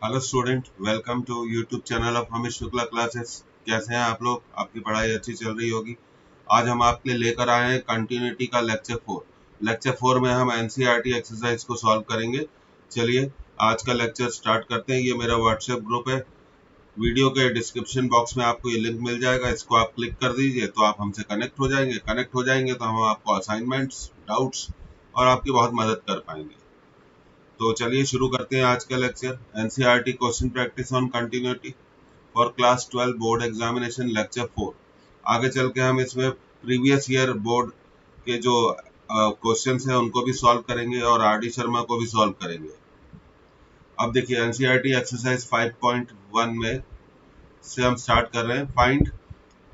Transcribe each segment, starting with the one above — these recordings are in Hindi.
Hello student, welcome to YouTube channel of Amit Shukla classes. कैसे हैं आप लोग? आपकी पढ़ाई अच्छी चल रही होगी। आज हम आपके लिए लेकर आए हैं कंटिन्यूटी का लेक्चर 4 में हम एनसीईआरटी एक्सरसाइज को सॉल्व करेंगे। चलिए आज का लेक्चर स्टार्ट करते हैं। ये मेरा व्हाट्सएप ग्रुप है। वीडियो के डिस्क्रिप्शन बॉक्स में आपको ये लिंक मिल जाएगा, इसको आप क्लिक कर दीजिए तो आप हमसे कनेक्ट हो जाएंगे तो हम आपको असाइनमेंट्स, डाउट्स और आपकी बहुत मदद कर पाएंगे। तो चलिए शुरू करते हैं आज का lecture. NCERT question practice on continuity for class 12 board examination lecture 4। आगे चल के हम इसमें प्रीवियस ईयर बोर्ड के जो क्वेश्चंस हैं उनको भी सॉल्व करेंगे और आर डी शर्मा को भी सॉल्व करेंगे। अब देखिए एनसीईआरटी एक्सरसाइज 5.1 में से हम स्टार्ट कर रहे हैं। Find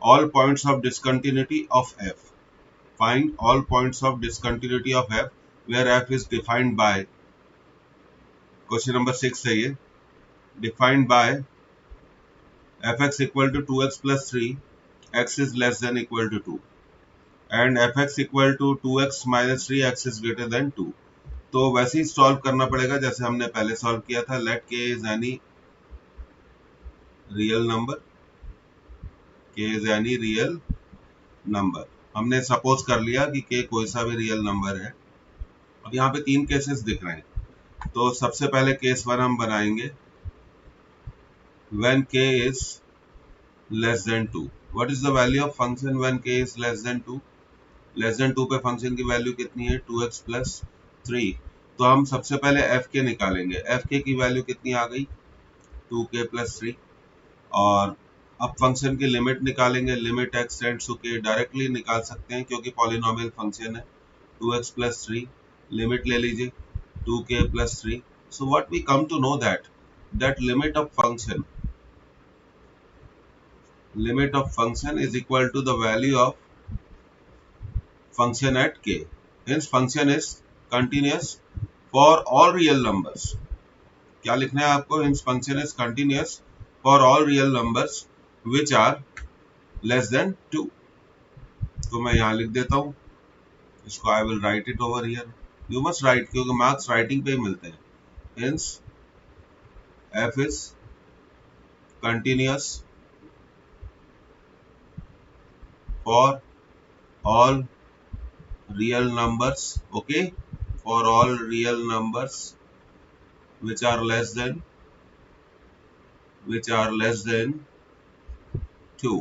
all points of discontinuity of F. Find all points of discontinuity of F where F is defined by, question number 6 है ये, defined by fx equal to 2x plus 3, x is less than equal to 2 and fx equal to 2x minus 3, x is greater than 2। तो वैसे ही सॉल्व करना पड़ेगा जैसे हमने पहले सॉल्व किया था। Let k is any real number, k is any real number. हमने सपोज कर लिया कि k कोई सा भी रियल नंबर है। अब यहाँ पे 3 केसेस दिख रहे हैं, तो सबसे पहले केस 1 हम बनाएंगे when k is less than 2। what is the value of function when k is less than 2? Less than 2 पे फंक्शन की वैल्यू कितनी है? 2x plus 3। तो हम सबसे पहले एफ के निकालेंगे। एफ के की वैल्यू कितनी आ गई? 2k plus 3। और अब फंक्शन की लिमिट निकालेंगे। Limit x tends to k directly निकाल सकते हैं क्योंकि पॉलिनोमियल फंक्शन है। 2x प्लस 3 लिमिट ले लीजिए 2k plus 3। So what we come to know that limit of function is equal to the value of function at k, hence function is continuous for all real numbers। क्या लिखना है आपको? hence function is continuous for all real numbers which are less than 2। तो मैं यहाँ लिख देता हूँ इसको। I will write it over here। you must write क्योंकि मार्क्स राइटिंग पे ही मिलते हैं। hence f is continuous for all real numbers, okay, for all real numbers which are less than 2।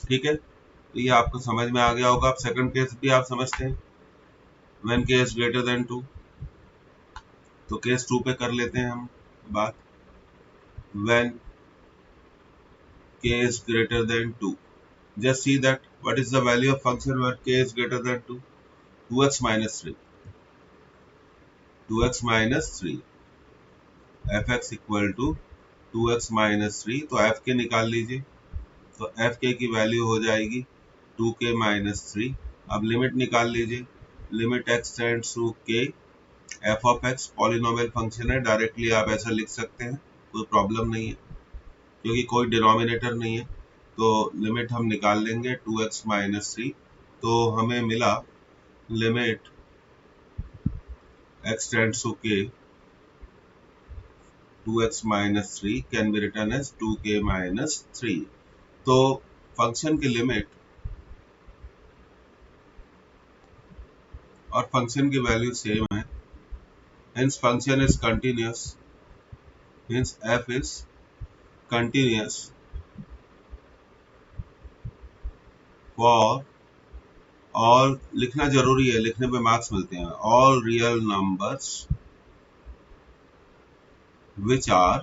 ठीक है, तो ये आपको समझ में आ गया होगा। अब सेकंड केस भी आप समझते हैं, when k is greater than 2। तो केस 2 पे कर लेते हैं हम बात। When k is greater than 2, just see that what is the value of function when k is greater than 2? 2x minus 3, 2x minus 3, fx equal to 2x minus 3। तो f के निकाल लीजिए, तो f के की वैल्यू हो जाएगी 2k minus 3। अब लिमिट निकाल लीजिए। Limit x tends to k, F of X polynomial function है, डायरेक्टली आप ऐसा लिख सकते हैं, कोई प्रॉब्लम नहीं है क्योंकि कोई डिनोमिनेटर नहीं है। तो लिमिट हम निकाल लेंगे 2x माइनस 3। तो हमें मिला limit x tends to k, 2x minus 3 can be written as 2k minus 3। तो फंक्शन की लिमिट और फंक्शन की वैल्यू सेम है, hence function is continuous, hence f is continuous for all, लिखना जरूरी है, लिखने पे मार्क्स मिलते हैं, all real numbers which are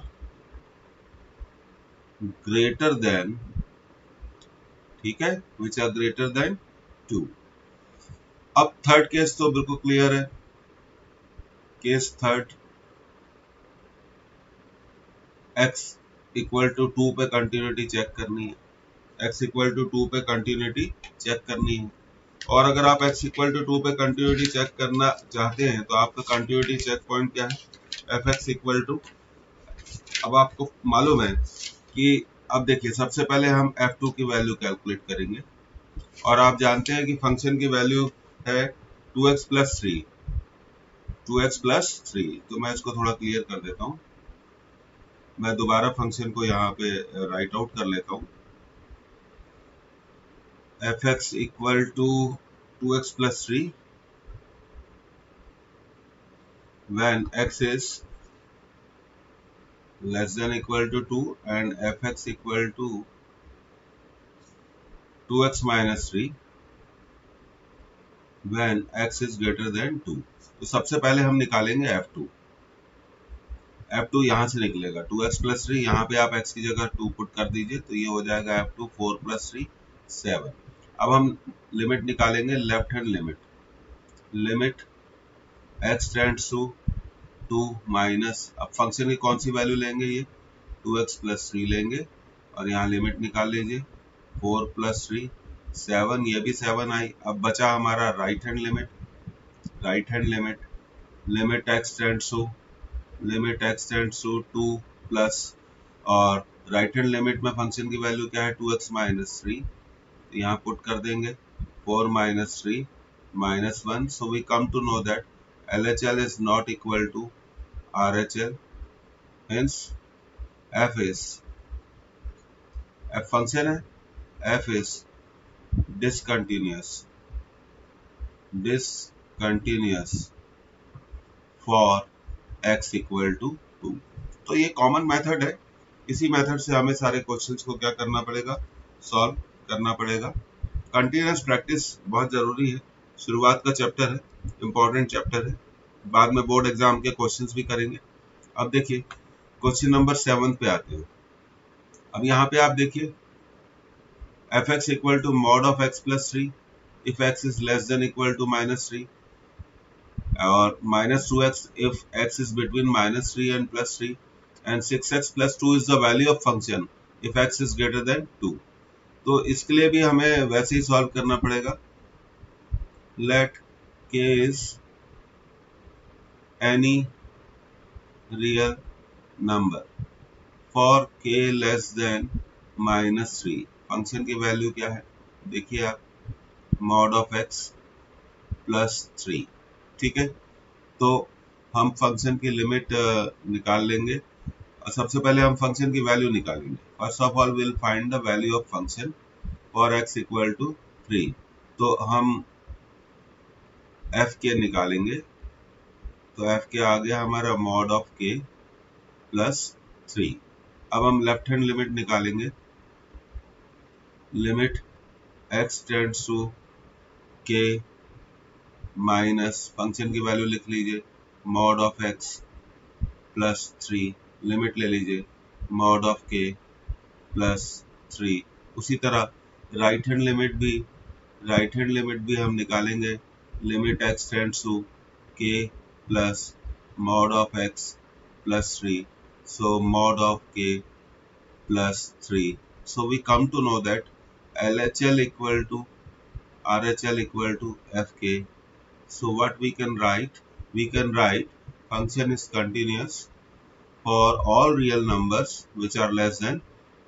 greater than, ठीक है, which are greater than 2। अब थर्ड केस तो बिल्कुल क्लियर है। Case third, x equal to 2 पे कंटिन्यूटी चेक करनी है। x इक्वल टू 2 पे कंटिन्यूटी चेक करनी है। और अगर आप x इक्वल टू 2 पे कंटिन्यूटी चेक करना चाहते हैं तो आपका कंटिन्यूटी चेक पॉइंट क्या है? fx इक्वल टू, अब आपको मालूम है कि अब देखिए सबसे पहले हम f2 की वैल्यू कैलकुलेट करेंगे और आप जानते हैं कि फंक्शन की वैल्यू है 2x प्लस 3। 2x+3। तो मैं इसको थोड़ा क्लियर कर देता हूँ। मैं दोबारा फंक्शन को यहाँ पे राइट आउट कर लेता हूँ। fx equal to 2x+3 when x is less than equal to 2 and fx equal to 2x minus 3 when x is greater than 2। तो सबसे पहले हम निकालेंगे f2। f2 यहाँ से निकलेगा 2x+3, यहाँ पे आप x की जगह 2 पुट कर दीजिए तो ये हो जाएगा f2 4+3 7। अब हम लिमिट निकालेंगे, left hand limit x tends to 2 minus, अब फंक्शन की कौन सी वैल्यू लेंगे, ये 2x+3 लेंगे और यहाँ लिमिट निकाल लीजिए 4+3 7, ये भी 7 आई। अब बचा हमारा right hand limit x tends to 2 plus, और राइट हैंड लिमिट में फंक्शन की वैल्यू क्या है 2x माइनस 3, यहाँ पुट कर देंगे 4 minus 3 minus 1। So we come to know that LHL is not equal to RHL, hence f function है, f is discontinuous for x equal to 2। तो ये कॉमन मेथड है, इसी मेथड से हमें सारे क्वेश्चंस को क्या करना पड़ेगा, सॉल्व करना पड़ेगा। कंटिन्यूअस प्रैक्टिस बहुत जरूरी है, शुरुआत का चैप्टर है, इंपॉर्टेंट चैप्टर है, बाद में बोर्ड एग्जाम के क्वेश्चंस भी करेंगे। अब देखिए क्वेश्चन नंबर 7 पे आते हैं। अब यहाँ पे आप देखिए fx equal to mod of x+3 if x is less than equal to -3 और -2x if x is between -3 and +3 and 6x + 2 is the value of function if x is greater than 2। तो इसके लिए भी हमें वैसे ही सॉल्व करना पड़ेगा। Let k is any real number for k less than -3। Function की वैल्यू क्या है, देखिए आप, मॉड ऑफ x +3, ठीक है। तो हम फंक्शन की लिमिट निकाल लेंगे और सबसे पहले हम फंक्शन की वैल्यू निकालेंगे। First of all will find the value of function for x equal to 3। तो हम f के निकालेंगे, तो f के आ गया हमारा मॉड ऑफ k +3। अब हम लेफ्ट हैंड लिमिट निकालेंगे, limit x tends to k minus, function की वैल्यू लिख लीजिए मॉड ऑफ x +3, लिमिट ले लीजिए मॉड ऑफ k +3। उसी तरह राइट हैंड लिमिट भी हम निकालेंगे, limit x tends to k plus mod of x +3, so mod of k +3। so we come to know that LHL equal to RHL equal to FK। so what we can write, function is continuous for all real numbers which are less than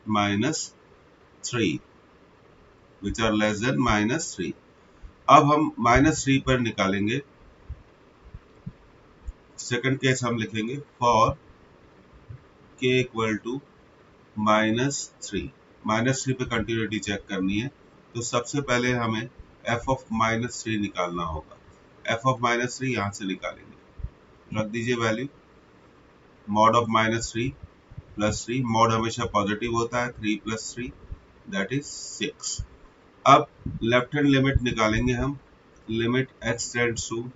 -3, अब हम -3 पर निकालेंगे। सेकंड केस हम लिखेंगे फॉर k इक्वल टू -3 पे कंटिन्यूटी चेक करनी है, तो सबसे पहले हमें f ऑफ -3 निकालना होगा। f ऑफ -3 यहाँ से निकालेंगे, रख दीजिए वैल्यू मॉड ऑफ -3 +3, मॉड हमेशा पॉजिटिव होता है, 3 + 3 दैट इज 6। अब लेफ्ट हैंड लिमिट निकालेंगे हम, limit x tends to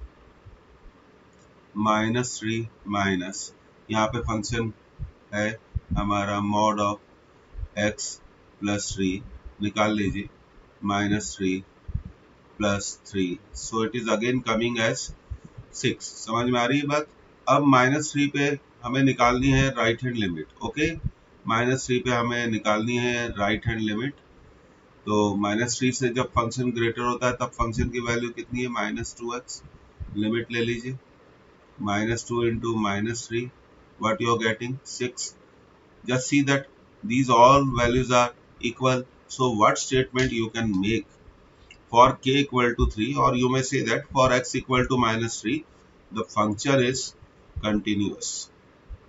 -3 minus, यहाँ पे फंक्शन है हमारा मॉड ऑफ x +3, निकाल लीजिए -3 +3, so it is again coming as 6। समझ में आ रही है बात। अब -3 पे हमें निकालनी है राइट हैंड लिमिट, ओके, -3 पे हमें निकालनी है राइट हैंड लिमिट। तो -3 से जब फंक्शन ग्रेटर होता है तब फंक्शन की वैल्यू कितनी है, -2x, लिमिट ले लीजिए -2 into -3, what you are getting 6। just see that these all values are equal, so what statement you can make for k equal to 3, or you may say that for x equal to -3 the function is continuous,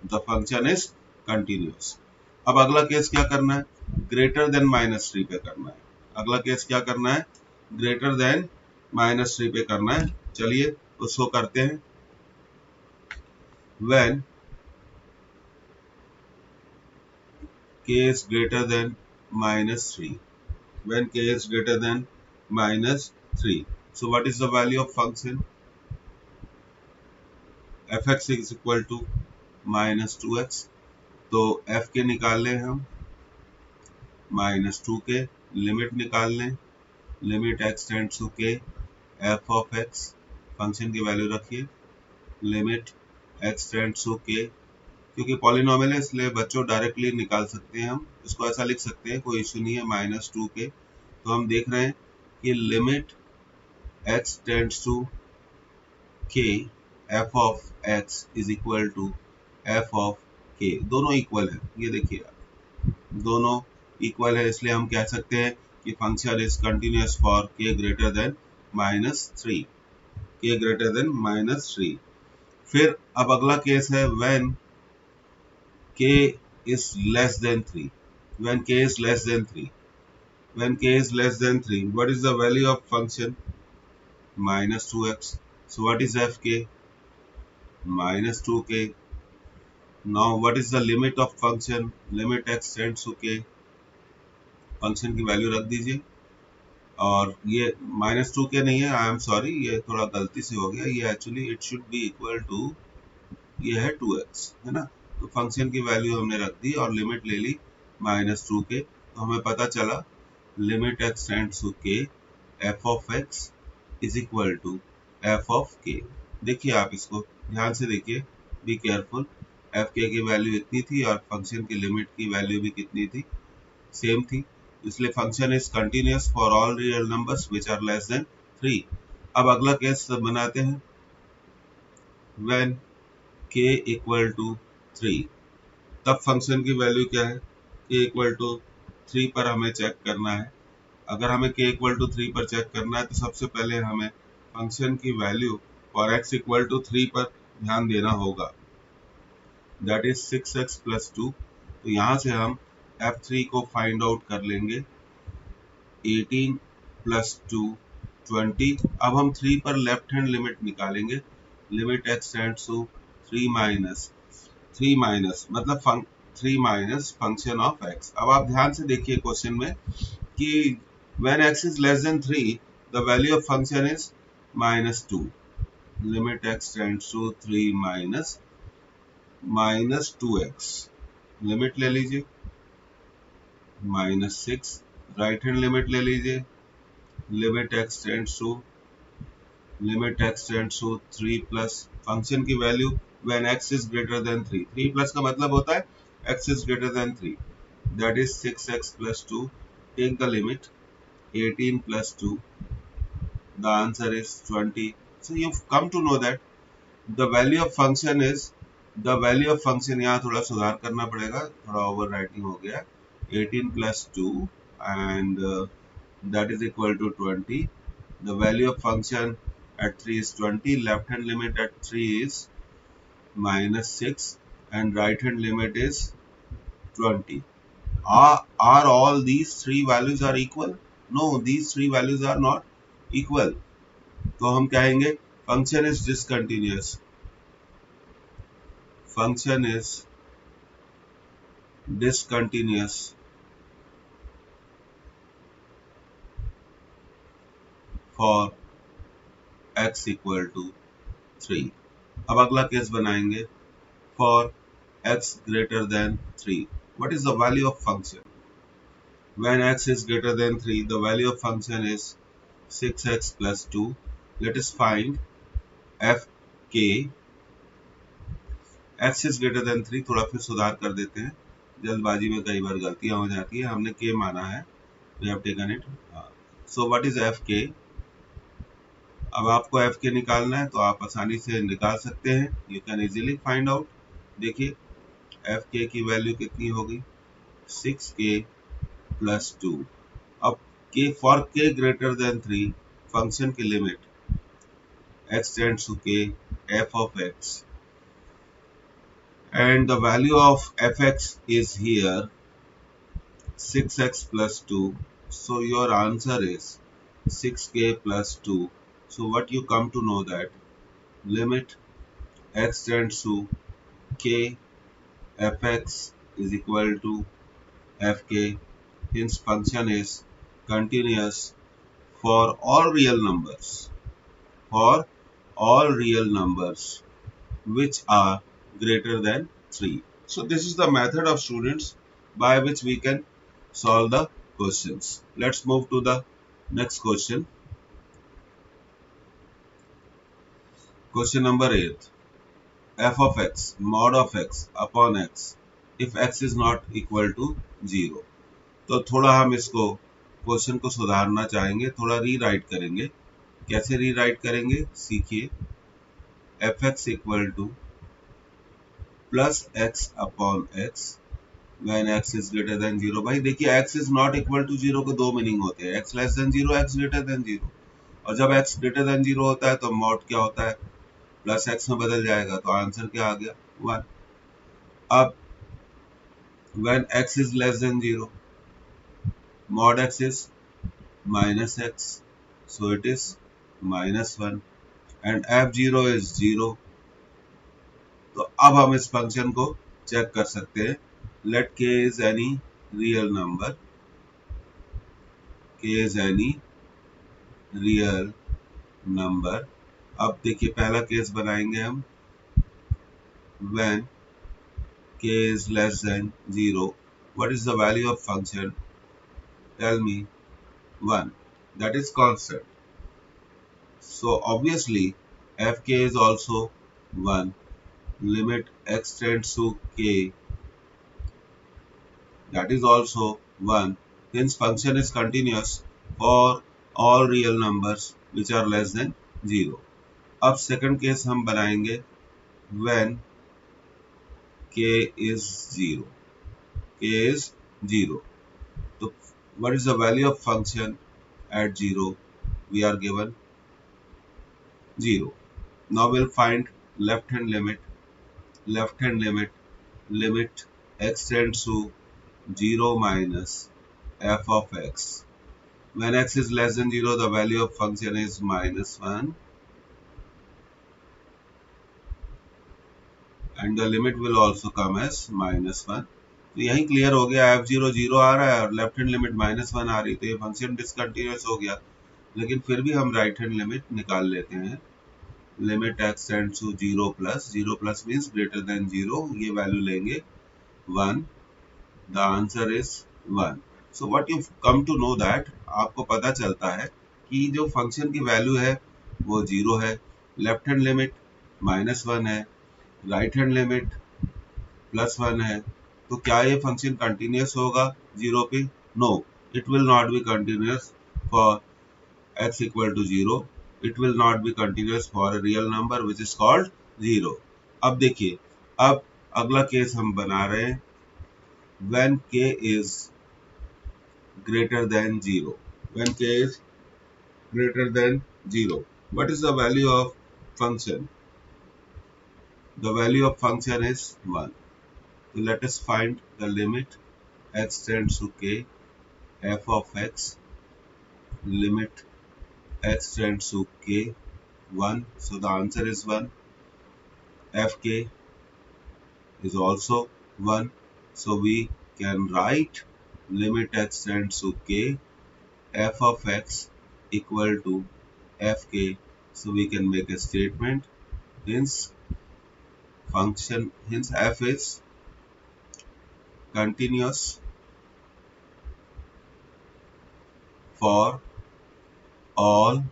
the function is continuous. अब अगला केस क्या करना है, ग्रेटर देन -3 पे करना है। अगला केस क्या करना है, ग्रेटर देन -3 पे करना है। चलिए उसको करते हैं। When k is greater than -3, when k is greater than -3, so what is the value of function, fx is equal to -2x, तो f के निकाल लें हम, -2 के लिमिट निकाल लें, limit x tends to k, f of x, function की वैल्यू रखिए, limit x tends to k, क्योंकि पॉलिनोमियल है इसलिए बच्चों डायरेक्टली निकाल सकते हैं, हम इसको ऐसा लिख सकते हैं, कोई इशू नहीं है, -2 के। तो हम देख रहे हैं कि limit x tends to k, f of x is equal to f of k, दोनों इक्वल है, ये देखिए दोनों इक्वल है, इसलिए हम कह सकते हैं कि function is continuous for k greater than -3, k greater than -3। फिर अब अगला केस है when k is less than 3, when k is less than 3, when k is less than 3, what is the value of function, -2x, so what is fk, -2k, now what is the limit of function, limit x tends to k, function की वैल्यू रख दीजिए, और ये -2k नहीं है, आई एम सॉरी, ये थोड़ा गलती से हो गया, ये actually it should be equal to, ये है 2x, है ना, तो फंक्शन की वैल्यू हमने रख दी और लिमिट ले ली -2 के, तो हमें पता चला limit x tends to k, f of x is equal to f of k। देखिए आप इसको ध्यान से देखिए, बी केयरफुल, f k की वैल्यू इतनी थी और फंक्शन की लिमिट की वैल्यू भी कितनी थी, सेम थी, इसलिए function is continuous for all real numbers which are less than 3। अब अगला केस बनाते हैं, व्हेन k इक्वल टू 3, तब फंक्शन की वैल्यू क्या है, k इक्वल टू 3 पर हमें चेक करना है। अगर हमें k इक्वल टू 3 पर चेक करना है तो सबसे पहले हमें फंक्शन की value for x equal to 3 पर ध्यान देना होगा, दैट इज 6x प्लस 2, तो यहाँ से हम f3 को फाइंड आउट कर लेंगे, 18 प्लस 2 20। अब हम 3 पर लेफ्ट हैंड लिमिट निकालेंगे, limit x tends to 3 minus मतलब 3 माइनस फंक्शन ऑफ x। अब आप ध्यान से देखिए क्वेश्चन में कि when x is less than 3 the value of function is -2, limit x tends to 3 minus 2x, limit ले लीजिए -6, राइट हैंड लिमिट ले लीजिए, limit x tends to 3 plus function की value when x is greater than 3, 3 plus का मतलब होता है x is greater than 3, that is 6x plus 2, take the limit 18 plus 2, the answer is 20। so you've come to know that the value of function is, the value of function, यहाँ थोड़ा सुधार करना पड़ेगा, थोड़ा ओवर राइटिंग हो गया, 18 plus 2 and that is equal to 20, the value of function at 3 is 20, left hand limit at 3 is -6 and right hand limit is 20. Are all these three values are equal? No, these three values are not equal. तो हम कहेंगे function is discontinuous, function is discontinuous for x equal to 3। अब अगला केस बनाएंगे, for x greater than 3, what is the value of function? When x is greater than 3, the value of function is 6x plus 2. Let us find fk, x is greater than 3, थोड़ा फिर सुधार कर देते हैं, जल्दबाजी में कई बार गलतियां हो जाती है, हमने k माना है, we have taken it, so what is fk? अब आपको fk निकालना है तो आप आसानी से निकाल सकते हैं, you can easily find out। देखिए fk की वैल्यू कितनी होगी, 6k plus 2। अब k for k greater than 3 function की limit x tends to k, f of x, and the value of fx is here 6x plus 2. So your answer is 6k plus 2. So what you come to know that limit x tends to k, fx is equal to fk. Hence function is continuous for all real numbers. For all real numbers which are greater than 3. So this is the method of students by which we can solve the questions. Let's move to the next question. Question number 8. F of x mod of x upon x if x is not equal to 0. तो थोड़ा हम इसको क्वेश्चन को सुधारना चाहेंगे, थोड़ा रीराइट करेंगे. कैसे रीराइट करेंगे सीखिए. F x equal two plus x upon x when x is greater than 0. भाई देखिए x is not equal to 0 के दो मीनिंग होते हैं, x less than 0, x greater than 0. और जब x greater than 0 होता है तो mod क्या होता है, प्लस x में बदल जाएगा. तो आंसर क्या आ गया 1. अब when x is less than 0, mod x is minus x, so it is minus 1, and f0 is 0. तो अब हम इस फंक्शन को चेक कर सकते हैं. Let k is any real number. K is any real number. अब देखिए पहला केस बनाएंगे हम. When k is less than 0, what is the value of function? Tell me. 1. That is constant. So obviously fk is also 1. Limit x tends to k, that is also 1. Hence function is continuous for all real numbers which are less than 0. अब second case हम बनाएंगे when k is 0. K is 0. So what is the value of function at 0? We are given 0. Now we'll find left hand limit. Left hand limit, limit x tends to 0 minus f of x. When x is less than 0, the value of function is minus 1. And the limit will also come as minus 1. तो यही क्लियर हो गया. f0 0 आ रहा है और लेफ्ट हैंड लिमिट minus 1 आ रही, तो ये फंक्शन डिसकंटिन्यूअस हो गया. लेकिन फिर भी हम राइट हैंड लिमिट निकाल लेते हैं. Limit x tends to 0 plus means greater than 0. ये वैल्यू लेंगे 1. The answer is 1. So what you come to know that, आपको पता चलता है कि जो फंक्शन की वैल्यू है वो 0 है. लेफ्ट हैंड लिमिट -1 है, राइट हैंड लिमिट +1 है. तो क्या ये फंक्शन कंटिन्यूअस होगा 0 पे? No, it will not be continuous for x equal to 0. It will not be continuous for a real number which is called 0. अब देखिए, अब अगला केस हम बना रहे हैं when k is greater than 0. When k is greater than 0, what is the value of function? The value of function is 1. So let us find the limit x tends to k, f of x, limit x tends to k 1. So the answer is 1. Fk is also 1. So we can write limit x tends to k, f of x equal to fk. So we can make a statement. Hence f is continuous for all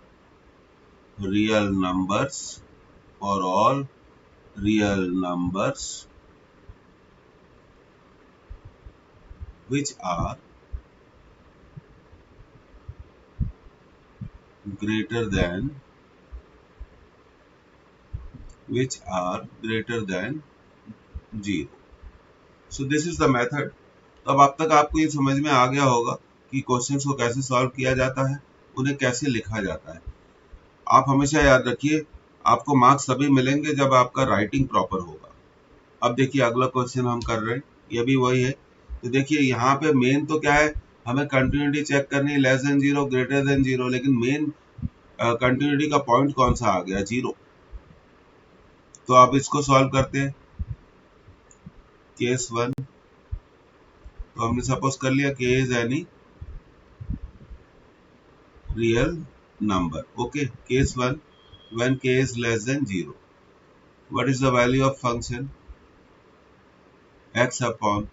real numbers, for all real numbers which are greater than 0. So this is the method. तो अब तक आपको ये समझ में आ गया होगा कि क्वेश्चंस को कैसे सॉल्व किया जाता है, उन्हें कैसे लिखा जाता है. आप हमेशा याद रखिए, आपको मार्क्स तभी मिलेंगे जब आपका राइटिंग प्रॉपर होगा। अब देखिए अगला क्वेश्चन हम कर रहे हैं, ये भी वही है। तो देखिए यहाँ पे मेन तो क्या है, हमें कंटिन्यूटी चेक करनी है, less than zero, greater than zero, लेकिन मेन कंटिन्यूटी का पॉइंट कौन सा आ गया, जीरो। तो आप इसको सॉल्व करते हैं। केस वन, तो हमने सपोज कर लिया के is any real number. Okay, case one, when k is less than 0, what is the value of function x upon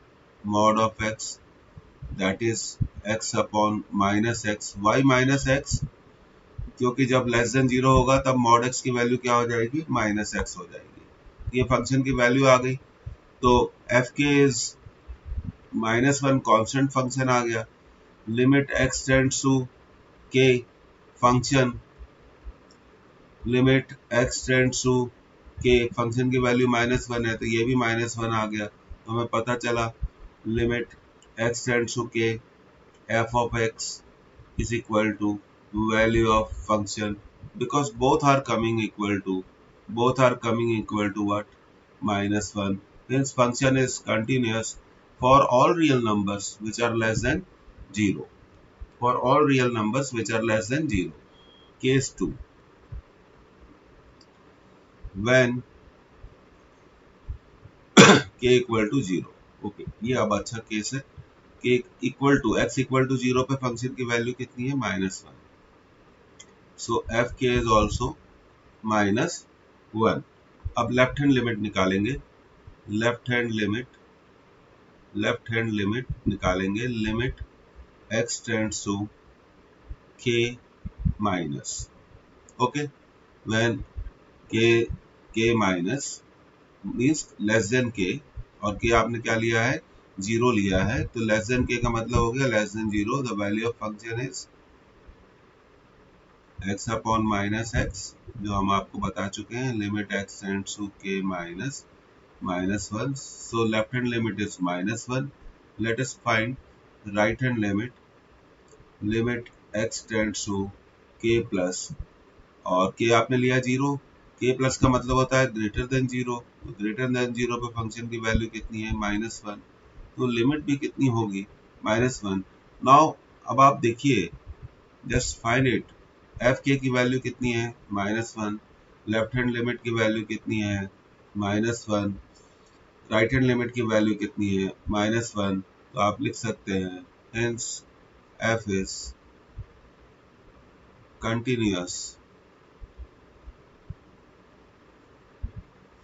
mod of x, that is x upon minus x, y minus x, क्योंकि जब लेस देन जीरो होगा तब मॉड x की वैल्यू क्या हो जाएगी, माइनस x हो जाएगी। ये फंक्शन की वैल्यू आ गई। तो एफ के is minus one, constant function आ गया। Limit x tends to k, function limit x tends to k, function की वैल्यू माइनस वन है तो ये भी माइनस वन आ गया। तो हमें पता चला limit x tends to k, f of x is equal to value of function, because both are coming equal to what, minus 1. Hence function is continuous for all real numbers which are less than 0. For all real numbers which are less than 0. Case 2, when k equal to 0. Okay, ये अब अच्छा केस है। k equal to x equal to 0 पे फंक्शन की वैल्यू कितनी है, माइनस वन। सो एफ के इज ऑल्सो माइनस वन। अब लेफ्ट हैंड लिमिट निकालेंगे। लेफ्ट हैंड लिमिट निकालेंगे। Limit x tends to k minus, okay, when k minus means less than k, और k आपने क्या लिया है, जीरो लिया है, तो लेस देन k का मतलब हो गया less than zero. The value of function is x upon minus x, जो हम आपको बता चुके हैं। Limit x tends to k minus minus 1. So left hand limit is minus 1. Let us find right hand limit. Limit x tends to k plus, और k आपने लिया जीरो। k प्लस का मतलब होता है ग्रेटर देन जीरो। तो ग्रेटर देन जीरो पे फंक्शन की वैल्यू कितनी है, माइनस वन। तो लिमिट भी कितनी होगी, माइनस वन। नाउ अब आप देखिए, जस्ट फाइंड इट। एफ के की वैल्यू कितनी है, minus one. Left hand limit की वैल्यू कितनी है, minus one. Right hand limit की वैल्यू कितनी है, माइनस वन। तो आप लिख सकते हैं hence F is continuous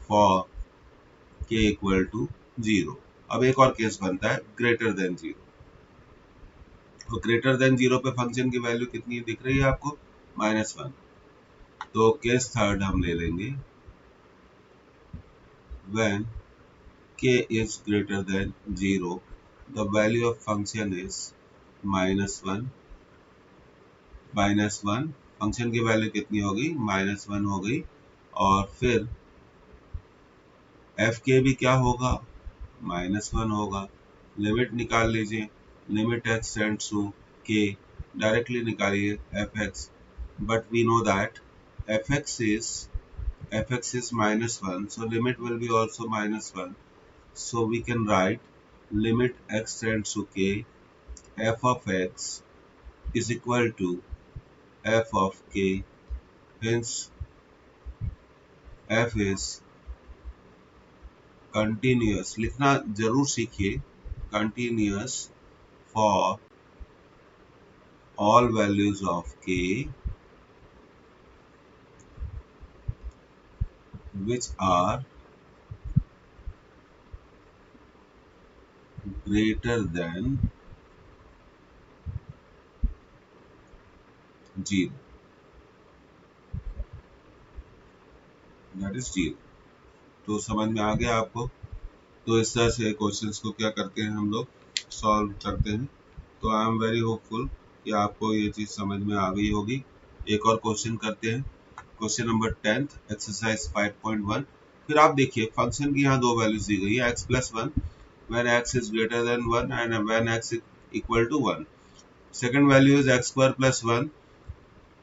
for के इक्वल टू जीरो। अब एक और केस बनता है ग्रेटर देन जीरो। तो ग्रेटर देन जीरो पे फंक्शन की वैल्यू कितनी दिख रही है आपको, माइनस वन। तो केस थर्ड हम ले लेंगे, when k is greater than 0, the value of function is minus 1। Minus one, function की वैल्यू कितनी होगी, माइनस वन हो गई। और फिर एफ के भी क्या होगा, माइनस वन होगा। लिमिट निकाल लीजिए। Limit x tends to k, directly निकालिए f x, but we know that f x is minus one, so limit will be also minus one. So we can write limit x tends to k, f of x is equal to f of k. Hence f is continuous, लिखना जरूर सीखिए, continuous for all values of k which are greater than 0, that is 0। तो समझ में आ गया आपको। तो इस तरह से क्वेश्चंस को क्या करते हैं हम लोग, सॉल्व करते हैं। तो आई एम वेरी होपफुल कि आपको ये चीज़ समझ में आ गई होगी। एक और क्वेश्चन करते हैं, क्वेश्चन नंबर 10 एक्सरसाइज 5.1। फिर आप देखिए फंक्शन की यहाँ दो वैल्यूज दी गई है, x plus one when x is greater than one and when x equal to one. Second value is x square plus one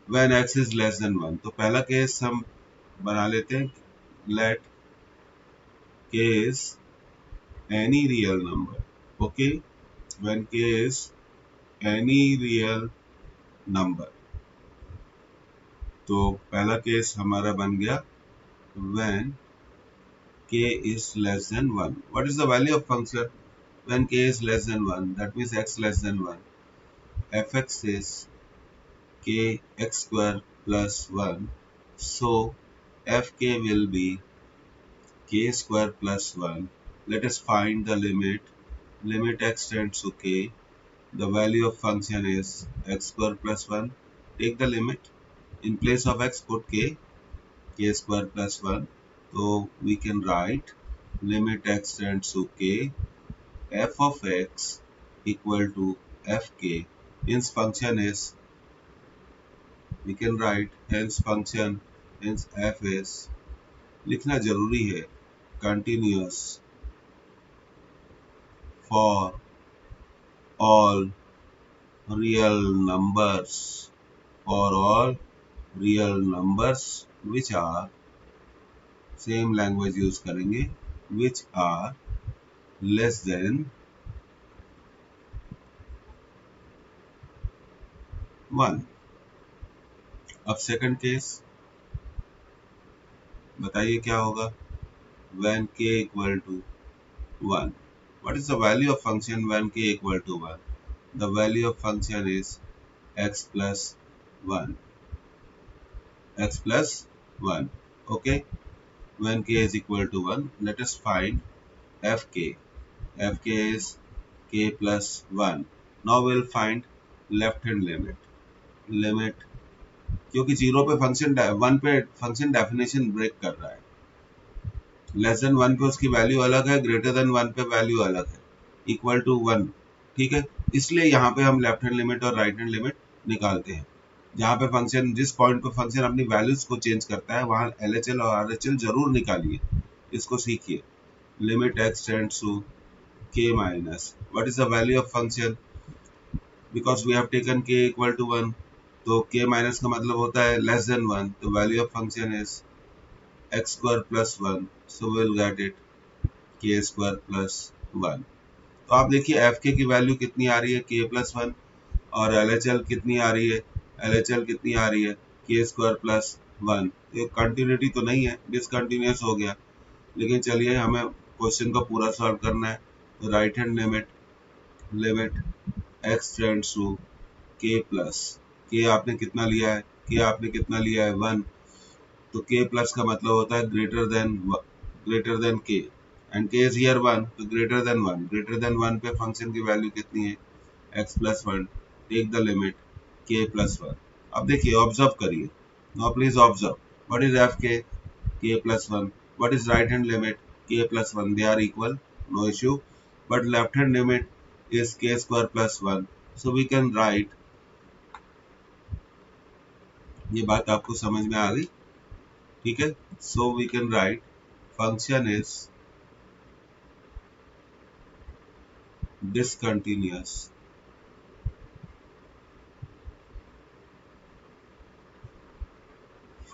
when x is less than one. तो पहला केस हम बना लेते हैं, let k is any real number, okay, when k is any real number। तो पहला केस हमारा बन गया when k is less than 1। what is the value of function when k is less than 1? that means x less than 1, fx is k x square plus 1, so fk will be k square plus 1। let us find the limit x tends to k, the value of function is x square plus 1, take the limit, in place of x put k square plus 1, so we can write limit x tends to k, f of x equal to fk, hence function is, we can write hence function, hence f is, लिखना जरूरी है, continuous for all real numbers, for all real numbers which are, same language use करेंगे, which are less than 1। अब सेकंड केस बताइए क्या होगा, when k equal to 1। what is the value of function when k equal to 1? the value of function is x plus 1, x plus 1, okay, when k is equal to 1, let us find fk, fk is k plus 1। now we'll find left hand limit, क्योंकि जीरो पे फंक्शन, वन पे फंक्शन डेफिनेशन ब्रेक कर रहा है, लेस देन 1 पे उसकी वैल्यू अलग है, ग्रेटर देन 1 पे वैल्यू अलग है, इक्वल टू 1, ठीक है, इसलिए यहाँ पे हम लेफ्ट हैंड लिमिट और राइट हैंड लिमिट निकालते हैं। जहाँ पे फंक्शन, जिस पॉइंट पे फंक्शन अपनी वैल्यूज को चेंज करता है वहाँ LHL और RHL जरूर निकालिए, इसको सीखिए। Limit x tends to k minus, what is the value of function, because we have taken k equal to 1, तो k माइनस का मतलब होता है लेस देन 1, तो value of function is x square plus 1, so will get it k square plus 1। तो आप देखिए एफ के की वैल्यू कितनी आ रही है, k प्लस 1, और LHL कितनी आ रही है, LHL कितनी आ रही है, k स्क्वायर प्लस 1। ये कंटिन्यूटी तो नहीं है, डिसकंटिन्यूअस हो गया, लेकिन चलिए हमें क्वेश्चन को पूरा सॉल्व करना है। तो right hand limit x tends to k plus, k आपने कितना लिया है, k आपने कितना लिया है 1, तो k प्लस का मतलब होता है greater than k, and k is here 1, तो ग्रेटर देन 1 पे फंक्शन की वैल्यू कितनी है, x plus 1, take the limit k plus 1। अब देखिए ऑब्जर्व करिए, now please observe, what is f k, k plus 1, what is right hand limit, k plus 1, they are equal, no issue, but left hand limit is k square plus 1, so we can write, ये बात आपको समझ में आ गई, ठीक है, so we can write function is discontinuous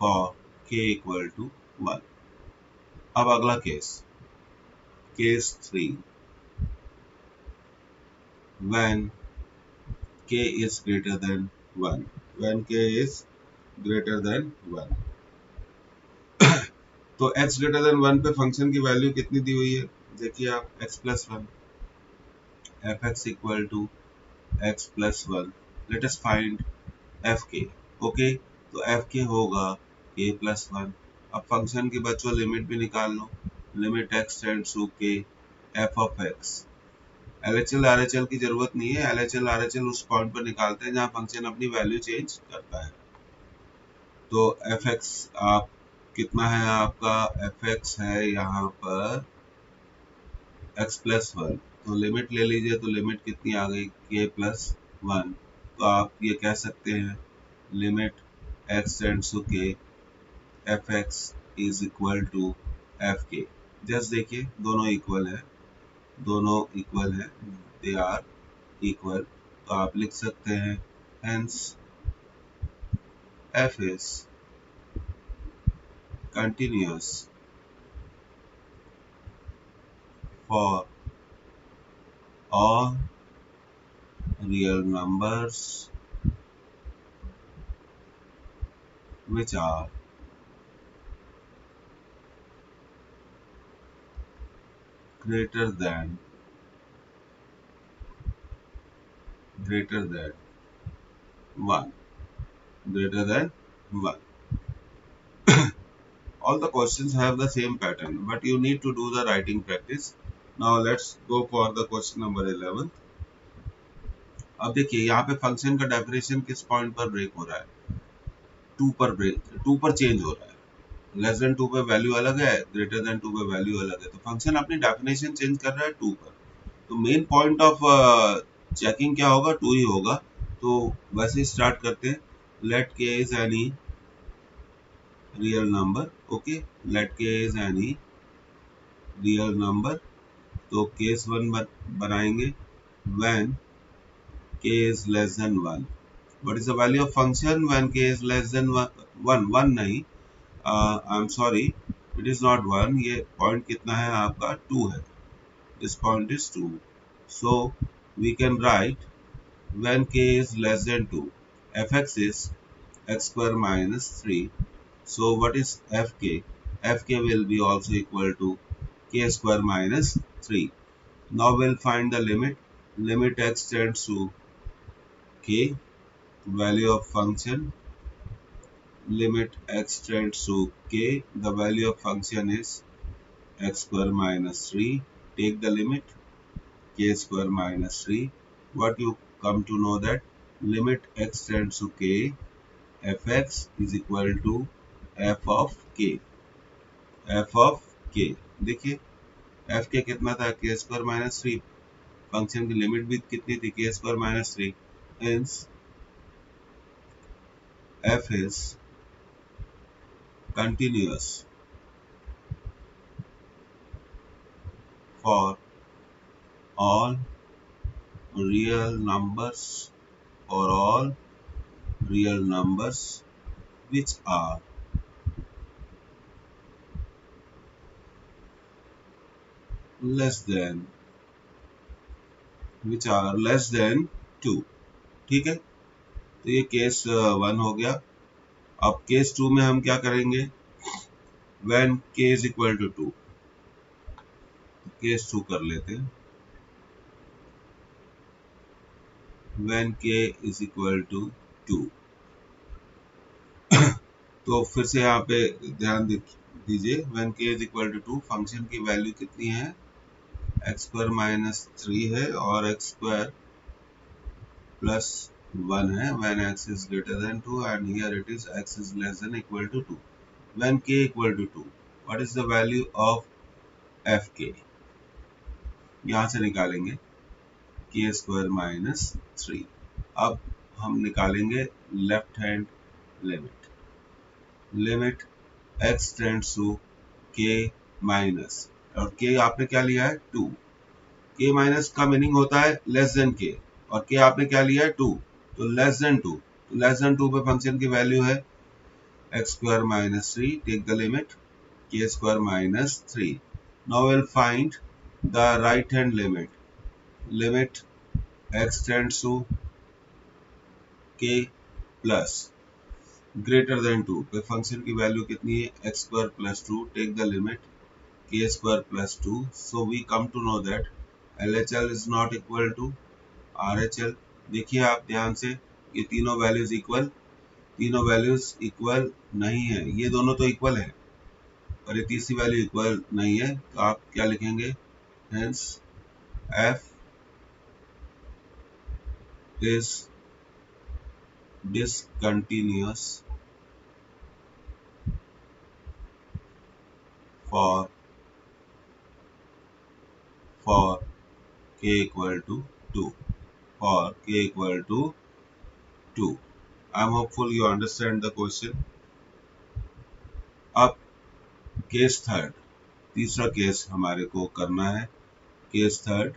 for k equal to 1। अब अगला case 3, when k is greater than 1, when k is greater than 1, तो x ग्रेटर देन 1 पे फंक्शन की वैल्यू कितनी दी हुई है, देखिए आप, x plus 1, f x equal to x plus 1, let us find f k, okay, तो एफ के होगा k प्लस 1। अब फंक्शन की बच्चों लिमिट भी निकाल लो, limit x tends to k, F of x, LHL RHL की जरूरत नहीं है, LHL RHL उस पॉइंट पर निकालते हैं जहां फंक्शन अपनी वैल्यू चेंज करता है। तो एफ एक्स आप कितना है, आपका एफ एक्स है यहाँ पर x प्लस 1, तो लिमिट ले लीजिए, तो लिमिट कितनी आ गई, k प्लस 1, तो आप ये कह सकते हैं limit x tends to k, f x is equal to f k. Just देखिए दोनों इक्वल है, दे आर इक्वल, तो आप लिख सकते हैं hence f is continuous for all real numbers which are greater than greater than 1 greater than 1. All the questions have the same pattern, but you need to do the writing practice. Now let's go for the question number 11. अब देखिए यहाँ पे फंक्शन का डेफिनेशन किस पॉइंट पर ब्रेक हो रहा है, 2 पर ब्रेक, 2 पर चेंज हो रहा है। लेस देन 2 पे वैल्यू अलग है, ग्रेटर देन 2 पे वैल्यू अलग है, तो फंक्शन अपनी डेफिनेशन चेंज कर रहा है 2 पर। तो मेन पॉइंट ऑफ चेकिंग क्या होगा, 2 ही होगा। तो वैसे स्टार्ट करते हैं। Let k is any real number, okay, let k is any real number. तो केस 1 बनाएंगे when k is less than 1. What is the value of function when k is less than 1? 1 नहीं, I'm sorry, it is not 1. ये पॉइंट कितना है आपका, 2 है. This point is 2. So we can write when k is less than 2, fx is x square minus 3. So what is fk? Fk will be also equal to k square minus 3. Now we'll find the limit. Limit x tends to k, value of function, limit x tends to k, the value of function is x square minus 3. Take the limit k square minus 3. What you come to know that limit x tends to k, fx is equal to f of k. f of k, देखिए f के कितना था, k square minus 3. फंक्शन की लिमिट भी कितनी थी, k square minus 3. Hence f is continuous for all real numbers, for all real numbers which are less than 2. ठीक है, तो ये केस 1 हो गया। अब केस 2 में हम क्या करेंगे, when k is equal to 2, case 2 कर लेते हैं। when k is equal to 2, तो फिर से यहाँ पे ध्यान दीजिए, when k is equal to 2, function की वैल्यू कितनी है, x square minus 3 है और x square plus 1 है when x is greater than 2, and here it is x is less than equal to 2. When k equal to 2, what is the value of fk? यहाँ से निकालेंगे k square minus 3. अब हम निकालेंगे left hand limit, limit x tends to k minus, और k आपने क्या लिया है, 2. k माइनस का मीनिंग होता है लेस देन k, और k आपने क्या लिया है, 2, तो लेस देन 2. तो लेस देन 2 पे फंक्शन की वैल्यू है x square minus 3. Take the limit k square minus 3. Now we'll find the right hand limit. Limit x tends to k plus greater than 2 पे फंक्शन की वैल्यू कितनी है, x square plus 2. Take the limit k square plus 2. So we come to know that LHL is not equal to RHL. देखिए आप ध्यान से, ये तीनों वैल्यूज इक्वल, तीनों वैल्यूज इक्वल नहीं है, ये दोनों तो इक्वल है और ये तीसरी वैल्यू इक्वल नहीं है, तो आप क्या लिखेंगे, hence f is discontinuous for k equal to 2. For k equal to 2. I'm hopeful you understand the question. अब केस थर्ड, तीसरा केस हमारे को करना है। Case third,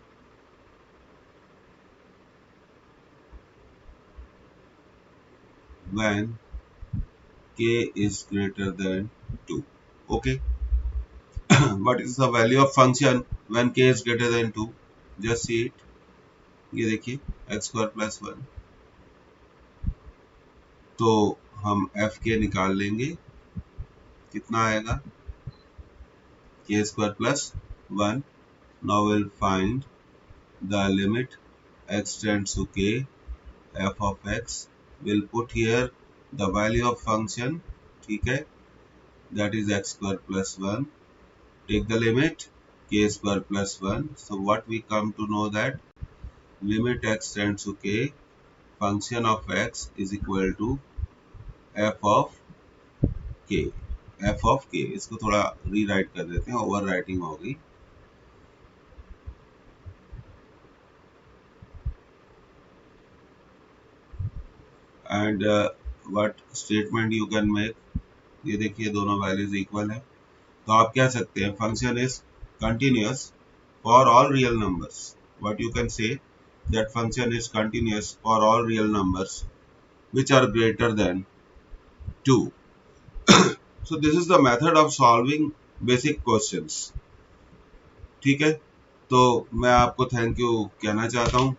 when k is greater than 2. Okay. What is the value of function when k is greater than 2? Just see it. ये देखिए x स्क्वायर प्लस 1, तो हम एफ के निकाल लेंगे, कितना आएगा k square plus 1. Now we'll find the limit x tends to k, f of x. We'll put here the value of function, ठीक है, that is x square plus 1. Take the limit k square plus 1. So what we come to know that limit x tends to k, function of x is equal to f of k. f of k, इसको थोड़ा रीराइट कर देते हैं, ओवर राइटिंग होगी. And what statement you can make, ये देखिए दोनों वैल्यूज इक्वल है, तो आप कह सकते हैं function is continuous for all real numbers. What you can say that function is continuous for all real numbers which are greater than 2. So this is the method of solving basic questions. ठीक है, तो मैं आपको थैंक यू कहना चाहता हूँ,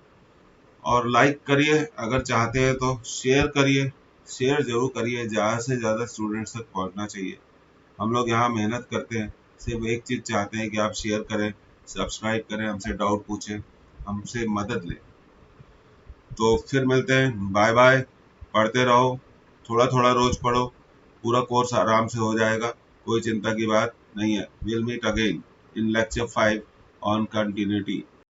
और लाइक करिए, अगर चाहते हैं तो शेयर करिए, शेयर जरूर करिए, ज़्यादा से ज़्यादा स्टूडेंट्स तक पहुँचना चाहिए. हम लोग यहाँ मेहनत करते हैं, सिर्फ एक चीज़ चाहते हैं कि आप शेयर करें, सब्सक्राइब करें, हमसे डाउट पूछें, हमसे मदद लें. तो फिर मिलते हैं, बाय बाय. पढ़ते रहो, थोड़ा थोड़ा रोज पढ़ो, पूरा कोर्स आराम से हो जाएगा, कोई चिंता की बात नहीं है. Will meet again in lecture 5 on continuity.